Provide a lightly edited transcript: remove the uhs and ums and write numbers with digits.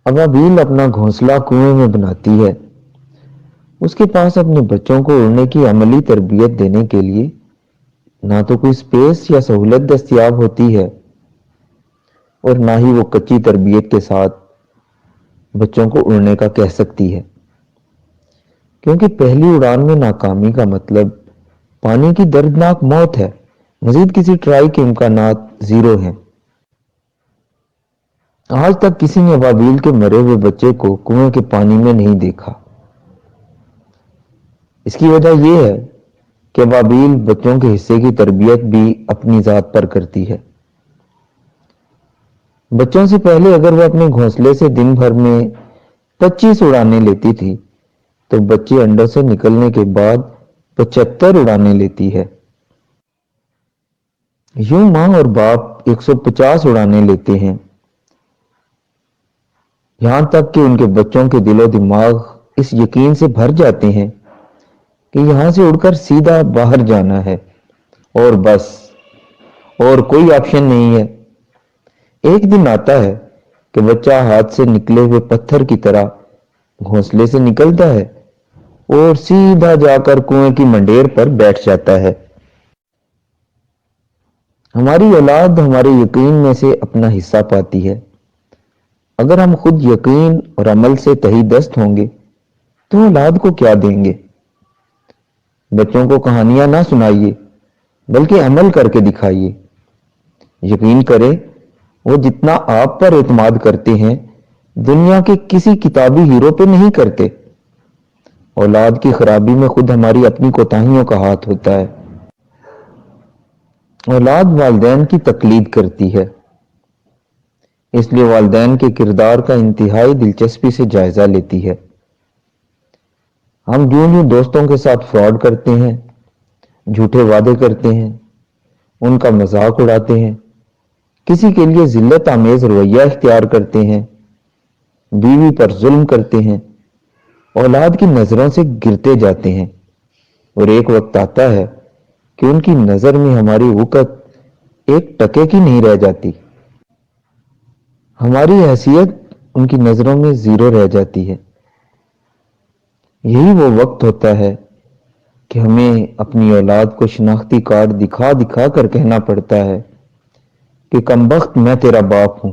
ابابیل اپنا گھونسلہ کنویں میں بناتی ہے۔ اس کے پاس اپنے بچوں کو اڑنے کی عملی تربیت دینے کے لیے نہ تو کوئی سپیس یا سہولت دستیاب ہوتی ہے اور نہ ہی وہ کچی تربیت کے ساتھ بچوں کو اڑنے کا کہہ سکتی ہے، کیونکہ پہلی اڑان میں ناکامی کا مطلب پانی کی دردناک موت ہے۔ مزید کسی ٹرائی کے امکانات زیرو ہیں۔ آج تک کسی نے ابابیل کے مرے ہوئے بچے کو کنویں کے پانی میں نہیں دیکھا۔ اس کی وجہ یہ ہے کہ ابابیل بچوں کے حصے کی تربیت بھی اپنی ذات پر کرتی ہے۔ بچوں سے پہلے اگر وہ اپنے گھونسلے سے دن بھر میں 25 اڑانیں لیتی تھی تو بچے انڈوں سے نکلنے کے بعد 75 اڑانیں لیتی ہے۔ یوں ماں اور باپ 150 اڑانیں لیتے ہیں، یہاں تک کہ ان کے بچوں کے دل و دماغ اس یقین سے بھر جاتے ہیں کہ یہاں سے اڑ کر سیدھا باہر جانا ہے اور بس، اور کوئی آپشن نہیں ہے۔ ایک دن آتا ہے کہ بچہ ہاتھ سے نکلے ہوئے پتھر کی طرح گھونسلے سے نکلتا ہے اور سیدھا جا کر کنویں کی منڈیر پر بیٹھ جاتا ہے۔ ہماری اولاد ہمارے یقین میں سے اپنا حصہ پاتی ہے۔ اگر ہم خود یقین اور عمل سے تہی دست ہوں گے تو اولاد کو کیا دیں گے؟ بچوں کو کہانیاں نہ سنائیے بلکہ عمل کر کے دکھائیے۔ یقین کریں، وہ جتنا آپ پر اعتماد کرتے ہیں دنیا کے کسی کتابی ہیرو پہ نہیں کرتے۔ اولاد کی خرابی میں خود ہماری اپنی کوتاہیوں کا ہاتھ ہوتا ہے۔ اولاد والدین کی تقلید کرتی ہے، اس لیے والدین کے کردار کا انتہائی دلچسپی سے جائزہ لیتی ہے۔ ہم یوں دوستوں کے ساتھ فراڈ کرتے ہیں، جھوٹے وعدے کرتے ہیں، ان کا مذاق اڑاتے ہیں، کسی کے لیے ذلت آمیز رویہ اختیار کرتے ہیں، بیوی پر ظلم کرتے ہیں، اولاد کی نظروں سے گرتے جاتے ہیں، اور ایک وقت آتا ہے کہ ان کی نظر میں ہماری وقت ایک ٹکے کی نہیں رہ جاتی، ہماری حیثیت ان کی نظروں میں زیرو رہ جاتی ہے۔ یہی وہ وقت ہوتا ہے کہ ہمیں اپنی اولاد کو شناختی کارڈ دکھا دکھا کر کہنا پڑتا ہے کہ کم بخت میں تیرا باپ ہوں۔